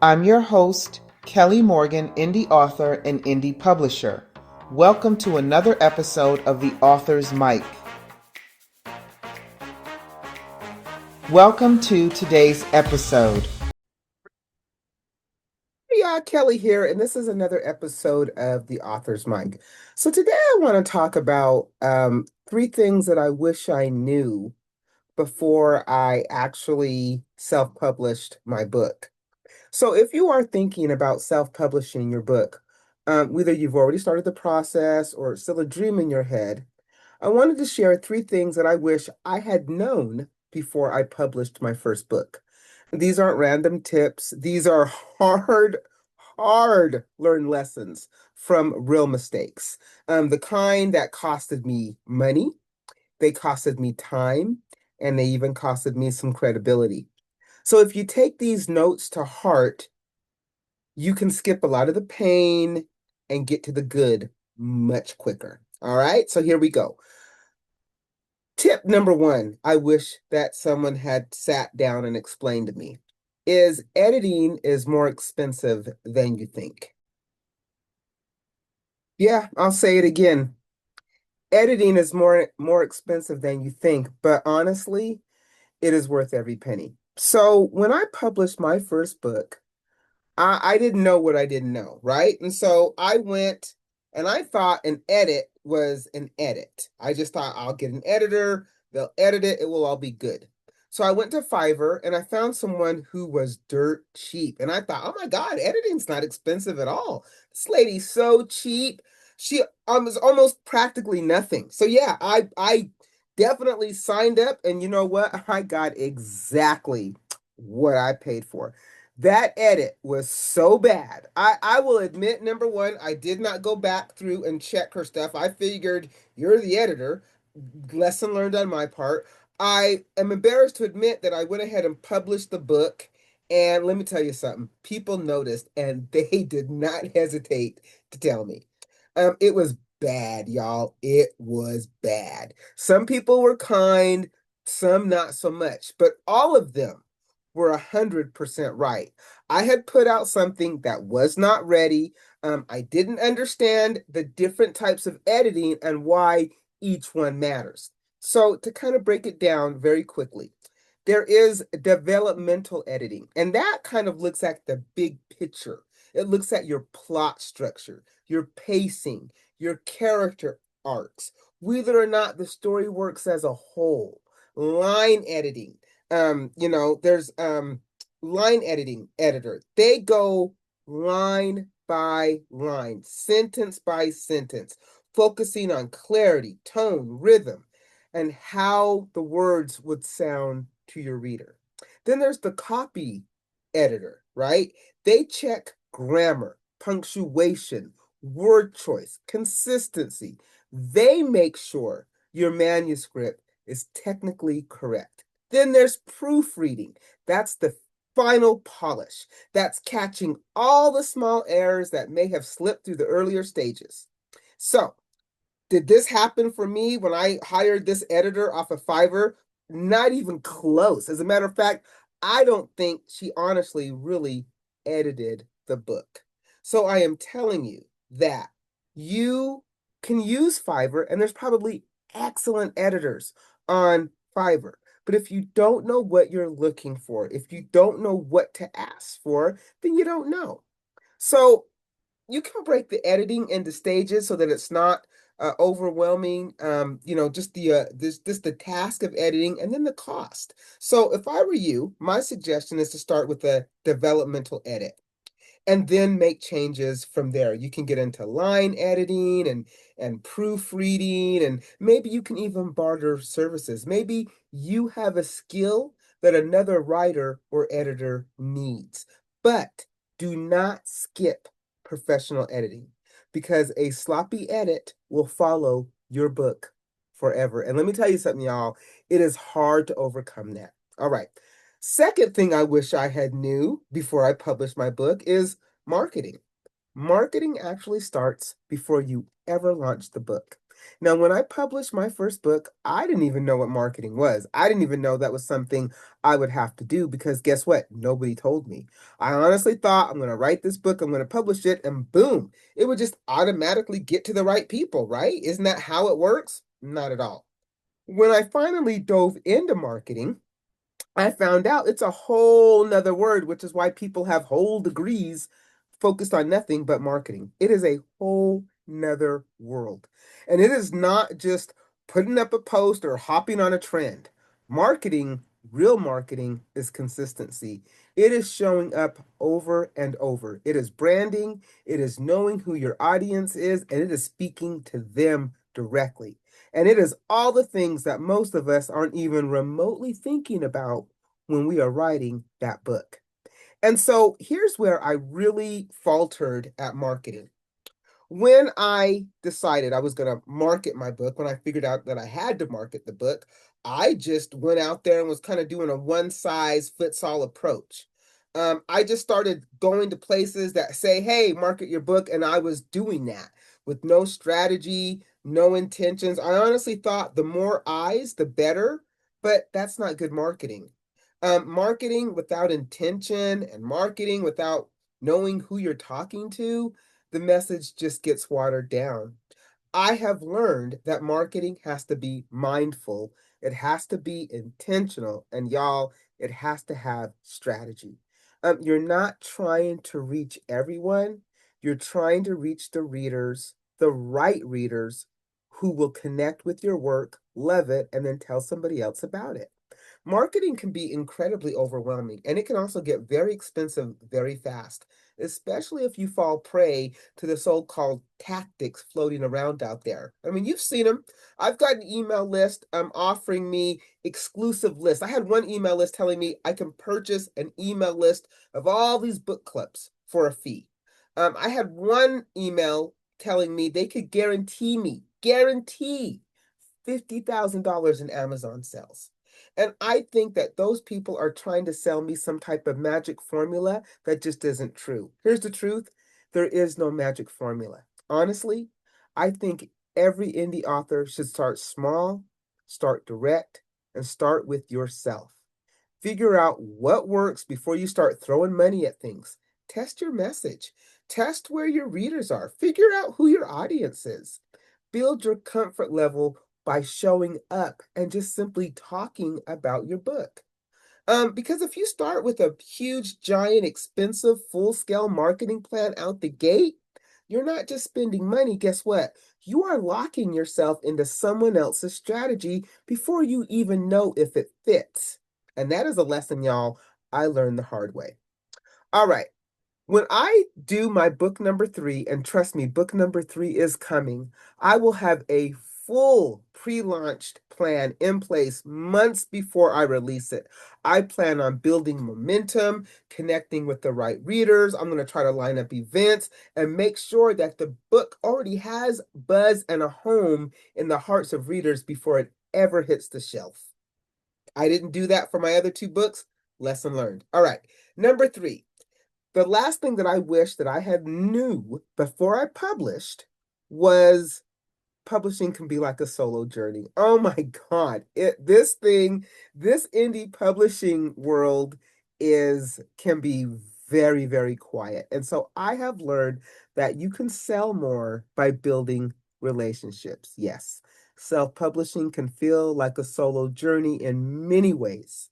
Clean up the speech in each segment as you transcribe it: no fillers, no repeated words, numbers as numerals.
I'm your host, Kelly Morgan, indie author and indie publisher. Welcome to another episode of The Author's Mic. Welcome to today's episode. Hey, y'all, Kelly here, and this is another episode of The Author's Mic. So today I want to talk about three things that I wish I knew before I actually self-published my book. So if you are thinking about self-publishing your book, whether you've already started the process or it's still a dream in your head, I wanted to share three things that I wish I had known before I published my first book. These aren't random tips. These are hard learned lessons from real mistakes. The kind that costed me money, they costed me time, and they even costed me some credibility. So if you take these notes to heart, you can skip a lot of the pain and get to the good much quicker. All right, so here we go. Tip number one, I wish that someone had sat down and explained to me, is editing is more expensive than you think. Yeah, I'll say it again. Editing is more expensive than you think, but honestly, it is worth every penny. So when I published my first book, I didn't know what I didn't know, right? And so I went and I thought an edit was an edit. I just thought I'll get an editor, they'll edit it, it will all be good. So I went to Fiverr and I found someone who was dirt cheap. And I thought, oh my God, editing's not expensive at all. This lady's so cheap. She was almost practically nothing. So yeah, I definitely signed up, and you know what? I got exactly what I paid for. That edit was so bad. I will admit, number one, I did not go back through and check her stuff. I figured you're the editor. Lesson learned on my part. I am embarrassed to admit that I went ahead and published the book. And let me tell you something. People noticed and they did not hesitate to tell me. It was bad, y'all. It was bad. Some people were kind, some not so much, but all of them were 100% right. I had put out something that was not ready. I didn't understand the different types of editing and why each one matters. So, to kind of break it down very quickly, there is developmental editing, and that kind of looks at the big picture. It looks at your plot structure, your pacing, your character arcs, whether or not the story works as a whole. Line editing, there's line editing editor. They go line by line, sentence by sentence, focusing on clarity, tone, rhythm, and how the words would sound to your reader. Then there's the copy editor, right? They check grammar, punctuation, word choice, consistency. They make sure your manuscript is technically correct. Then there's proofreading. That's the final polish. That's catching all the small errors that may have slipped through the earlier stages. So, did this happen for me when I hired this editor off of Fiverr? Not even close. As a matter of fact, I don't think she honestly really edited the book. So I am telling you that you can use Fiverr, and there's probably excellent editors on Fiverr. But if you don't know what you're looking for, if you don't know what to ask for, then you don't know. So you can break the editing into stages so that it's not overwhelming. Just the task of editing and then the cost. So if I were you, my suggestion is to start with a developmental edit and then make changes from there. You can get into line editing and proofreading, and maybe you can even barter services. Maybe you have a skill that another writer or editor needs. But do not skip professional editing, because a sloppy edit will follow your book forever. And let me tell you something, y'all, it is hard to overcome that. All right. Second thing I wish I had knew before I published my book is marketing. Marketing actually starts before you ever launch the book. Now, when I published my first book, I didn't even know what marketing was. I didn't even know that was something I would have to do because guess what? Nobody told me. I honestly thought I'm going to write this book, I'm going to publish it, and boom, it would just automatically get to the right people, right? Isn't that how it works? Not at all. When I finally dove into marketing, I found out it's a whole nother word, which is why people have whole degrees focused on nothing but marketing. It is a whole nother world. And it is not just putting up a post or hopping on a trend. Marketing, real marketing, is consistency. It is showing up over and over. It is branding, it is knowing who your audience is, and it is speaking to them directly. And it is all the things that most of us aren't even remotely thinking about when we are writing that book. And so here's where I really faltered at marketing. When I decided I was going to market my book, when I figured out that I had to market the book, I just went out there and was kind of doing a one size fits all approach. I just started going to places that say, hey, market your book. And I was doing that with no strategy, no intentions. I honestly thought the more eyes, the better, but that's not good marketing. Marketing without intention and marketing without knowing who you're talking to, the message just gets watered down. I have learned that marketing has to be mindful, it has to be intentional, and y'all, it has to have strategy. You're not trying to reach everyone, you're trying to reach the readers, the right readers who will connect with your work, love it, and then tell somebody else about it. Marketing can be incredibly overwhelming, and it can also get very expensive very fast, especially if you fall prey to the so-called tactics floating around out there. I mean, you've seen them. I've got an email list offering me exclusive lists. I had one email list telling me I can purchase an email list of all these book clubs for a fee. I had one email telling me they could guarantee $50,000 in Amazon sales. And I think that those people are trying to sell me some type of magic formula that just isn't true. Here's the truth, there is no magic formula. Honestly, I think every indie author should start small, start direct, and start with yourself. Figure out what works before you start throwing money at things. Test your message, test where your readers are, figure out who your audience is. Build your comfort level by showing up and just simply talking about your book. Because if you start with a huge, giant, expensive, full-scale marketing plan out the gate, you're not just spending money. Guess what? You are locking yourself into someone else's strategy before you even know if it fits. And that is a lesson, y'all, I learned the hard way. All right. When I do my book number 3, and trust me, book number 3 is coming, I will have a full pre-launched plan in place months before I release it. I plan on building momentum, connecting with the right readers. I'm going to try to line up events and make sure that the book already has buzz and a home in the hearts of readers before it ever hits the shelf. I didn't do that for my other 2 books. Lesson learned. All right, number 3. The last thing that I wish that I had knew before I published was publishing can be like a solo journey. Oh my God. This indie publishing world can be very, very quiet. And so I have learned that you can sell more by building relationships. Yes, self-publishing can feel like a solo journey in many ways.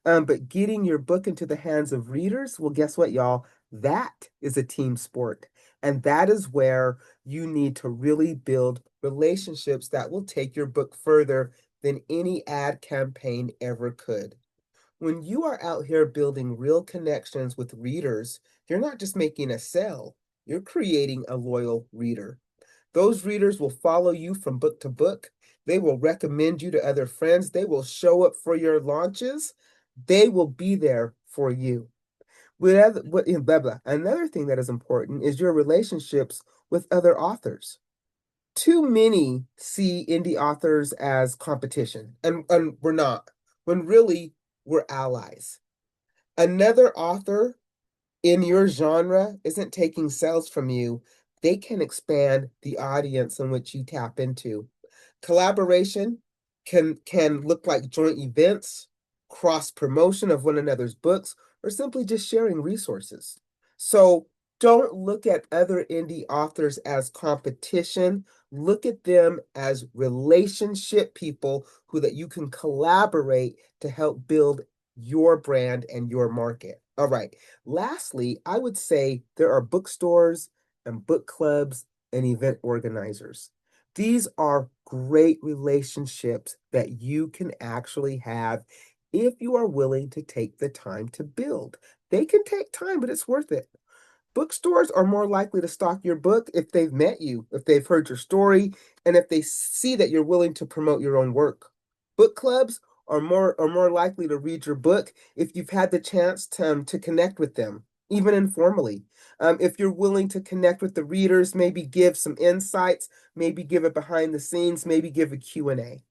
But getting your book into the hands of readers, well, guess what, y'all? That is a team sport. And that is where you need to really build relationships that will take your book further than any ad campaign ever could. When you are out here building real connections with readers, you're not just making a sale, you're creating a loyal reader. Those readers will follow you from book to book. They will recommend you to other friends. They will show up for your launches. They will be there for you. Blah, blah. Another thing that is important is your relationships with other authors. Too many see indie authors as competition, and we're not, when really we're allies. Another author in your genre isn't taking sales from you. they can expand the audience in which you tap into. Collaboration can look like joint events, cross promotion of one another's books, or simply just sharing resources. So don't look at other indie authors as competition. Look at them as relationship people who that you can collaborate to help build your brand and your market. All right. Lastly, I would say there are bookstores and book clubs and event organizers. These are great relationships that you can actually have if you are willing to take the time to build. They can take time, but it's worth it. Bookstores are more likely to stock your book if they've met you, if they've heard your story, and if they see that you're willing to promote your own work. Book clubs are more likely to read your book if you've had the chance to connect with them, even informally. If you're willing to connect with the readers, maybe give some insights, maybe give it behind the scenes, maybe give a Q&A,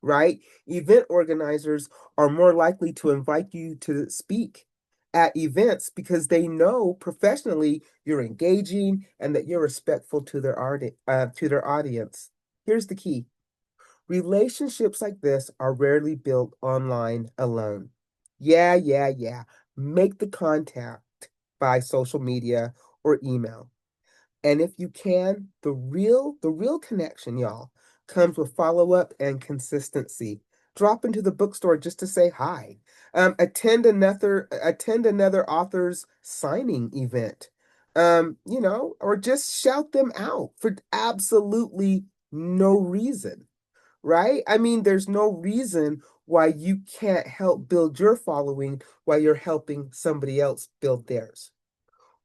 right? Event organizers are more likely to invite you to speak at events because they know professionally you're engaging and that you're respectful to their audience. Here's the key. Relationships like this are rarely built online alone. Yeah. Make the contact by social media or email. And if you can, the real connection, y'all, comes with follow-up and consistency. Drop into the bookstore just to say hi. Attend another author's signing event. Or just shout them out for absolutely no reason, right? I mean, there's no reason why you can't help build your following while you're helping somebody else build theirs.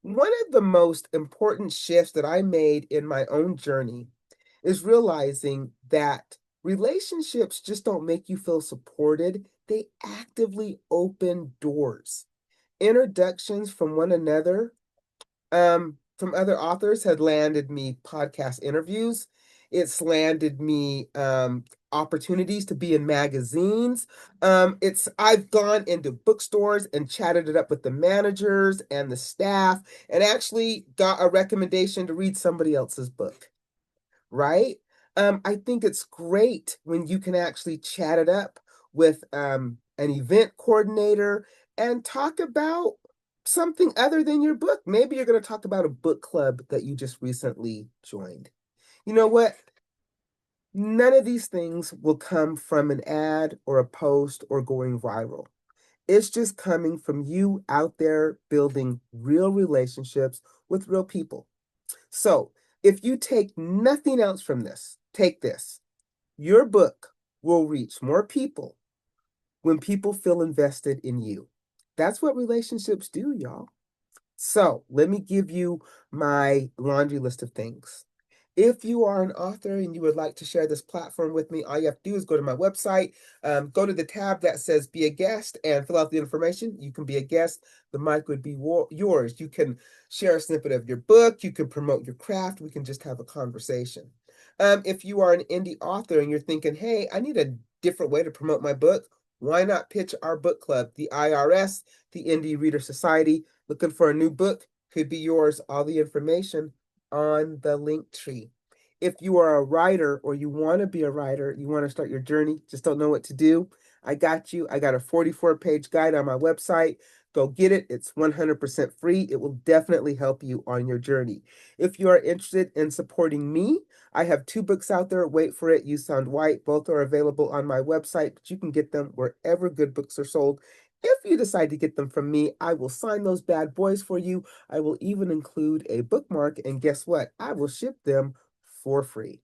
One of the most important shifts that I made in my own journey is realizing that relationships just don't make you feel supported, they actively open doors. Introductions from one another from other authors had landed me podcast interviews. It's landed me opportunities to be in magazines. It's I've gone into bookstores and chatted it up with the managers and the staff, and actually got a recommendation to read somebody else's book, right? I think it's great when you can actually chat it up with an event coordinator and talk about something other than your book. Maybe you're going to talk about a book club that you just recently joined. You know what? None of these things will come from an ad or a post or going viral. It's just coming from you out there building real relationships with real people. So, if you take nothing else from this, take this. Your book will reach more people when people feel invested in you. That's what relationships do, y'all. So, let me give you my laundry list of things. If you are an author and you would like to share this platform with me, all you have to do is go to my website, go to the tab that says Be a Guest, and fill out the information. You can be a guest. The mic would be yours. You can share a snippet of your book. You can promote your craft. We can just have a conversation. If you are an indie author and you're thinking, hey, I need a different way to promote my book, why not pitch our book club, the IRS, the Indie Reader Society? Looking for a new book? Could be yours. All the information on the link tree. If you are a writer or you want to be a writer, you want to start your journey, just don't know what to do, I got you. I got a 44-page guide on my website. Go get it. It's 100% free. It will definitely help you on your journey. If you are interested in supporting me, I have two books out there. Wait for it. You Sound White. Both are available on my website, but you can get them wherever good books are sold. If you decide to get them from me, I will sign those bad boys for you. I will even include a bookmark, and guess what? I will ship them for free.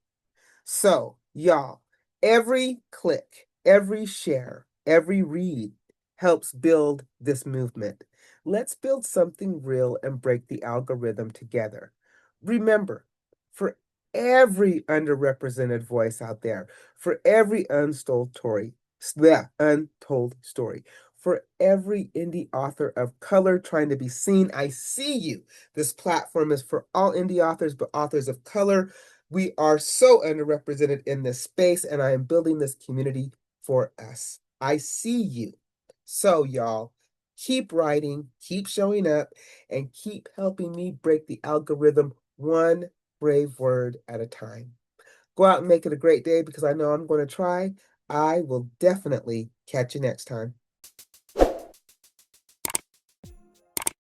So, y'all, every click, every share, every read helps build this movement. Let's build something real and break the algorithm together. Remember, for every underrepresented voice out there, for every untold story, for every indie author of color trying to be seen, I see you. This platform is for all indie authors, but authors of color. We are so underrepresented in this space, and I am building this community for us. I see you. So, y'all, keep writing, keep showing up, and keep helping me break the algorithm one brave word at a time. Go out and make it a great day because I know I'm going to try. I will definitely catch you next time.